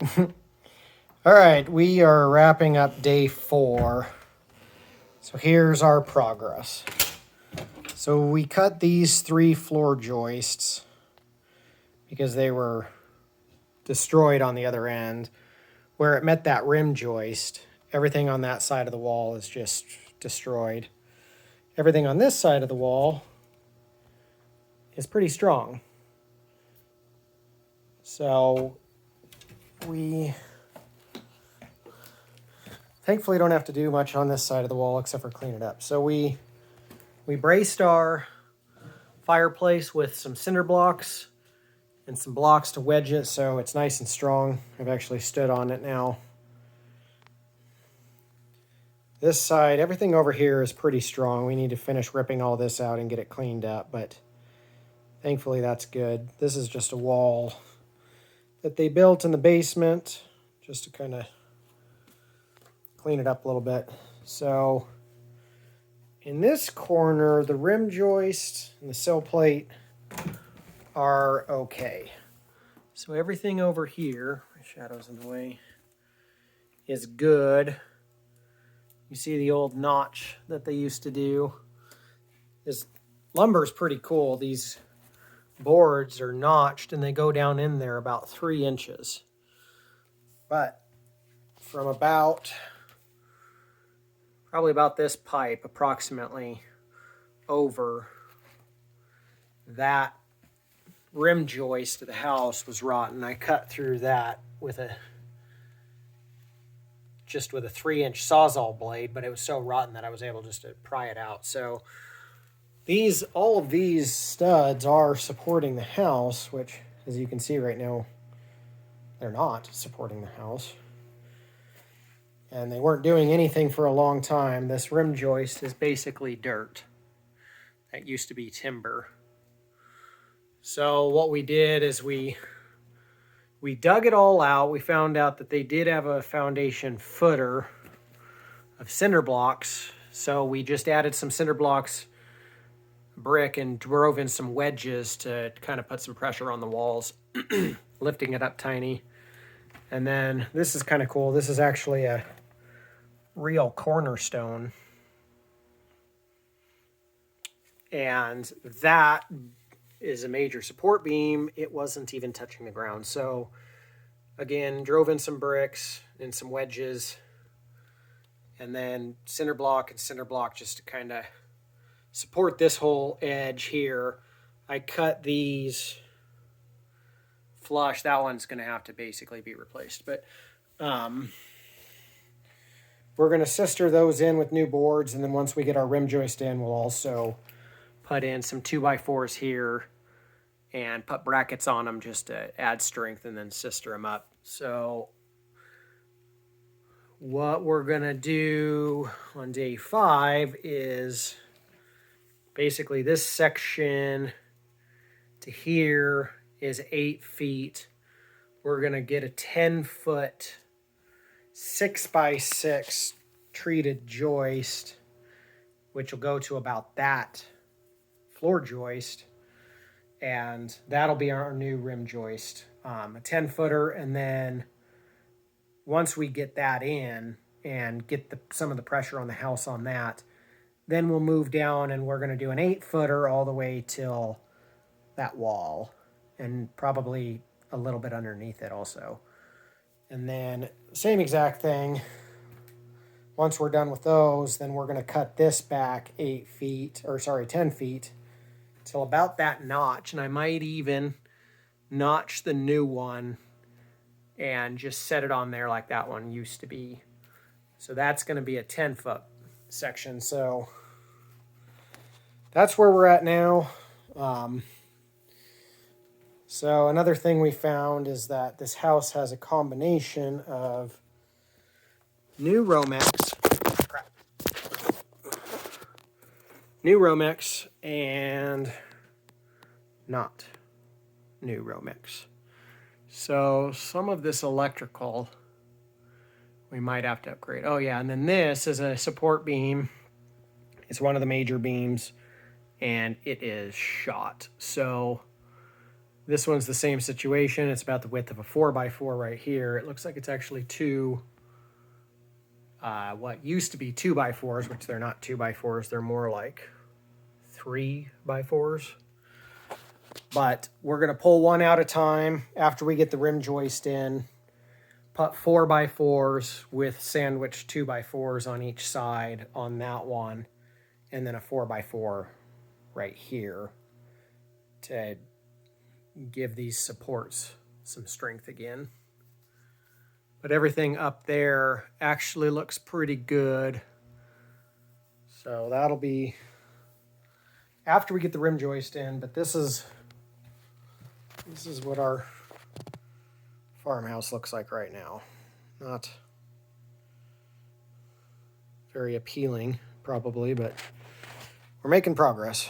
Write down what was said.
All right, we are wrapping up day 4. So here's our progress. So we cut these 3 floor joists because they were destroyed on the other end. Where it met that rim joist, everything on that side of the wall is just destroyed. Everything on this side of the wall is pretty strong. So we thankfully don't have to do much on this side of the wall except for clean it up. So we braced our fireplace with some cinder blocks and some blocks to wedge it so it's nice and strong. I've actually stood on it now. This side, everything over here is pretty strong. We need to finish ripping all this out and get it cleaned up, but thankfully that's good. This is just a wall that they built in the basement just to kind of clean it up a little bit. So in this corner, the rim joist and the sill plate are okay. So everything over here, my shadow's in the way, is good. You see the old notch that they used to do. This lumber is pretty cool. These boards are notched and they go down in there about 3 inches. But from probably about this pipe, approximately over, that rim joist of the house was rotten. I cut through that with a 3-inch Sawzall blade, but it was so rotten that I was able just to pry it out. So all of these studs are supporting the house, which, as you can see right now, they're not supporting the house. And they weren't doing anything for a long time. This rim joist is basically dirt. That used to be timber. So what we did is we dug it all out. We found out that they did have a foundation footer of cinder blocks. So we just added some cinder blocks, brick, and drove in some wedges to kind of put some pressure on the walls, lifting it up tiny. And then this is kind of cool. This is actually a real cornerstone. And that is a major support beam. It wasn't even touching the ground. So again, drove in some bricks and some wedges, and then cinder block just to kind of support this whole edge here. I cut these flush. That one's going to have to basically be replaced, but we're going to sister those in with new boards, and then once we get our rim joist in, we'll also put in some 2x4s here and put brackets on them just to add strength and then sister them up. So what we're going to do on day 5 is basically this section to here is 8 feet. We're going to get a 10-foot 6x6 treated joist, which will go to about that floor joist, and that'll be our new rim joist, a 10-footer. And then once we get that in and get some of the pressure on the house on that, then we'll move down and we're going to do an 8-footer all the way till that wall, and probably a little bit underneath it also. And then same exact thing. Once we're done with those, then we're going to cut this back 10 feet till about that notch. And I might even notch the new one and just set it on there like that one used to be. So that's going to be a 10-foot section. So that's where we're at now. So another thing we found is that this house has a combination of new Romex and not new Romex. So some of this electrical we might have to upgrade. Oh yeah, and then this is a support beam. It's one of the major beams, and it is shot. So This one's the same situation. It's about the width of a 4x4 right here. It looks like it's actually two, what used to be 2x4s, which they're not 2x4s. They're more like 3x4s. But we're going to pull one at a time after we get the rim joist in. Put 4x4s with sandwich 2x4s on each side on that one. And then a 4x4 right here to give these supports some strength again. But everything up there actually looks pretty good. So that'll be after we get the rim joist in, but this is what our farmhouse looks like right now. Not very appealing, probably, but we're making progress.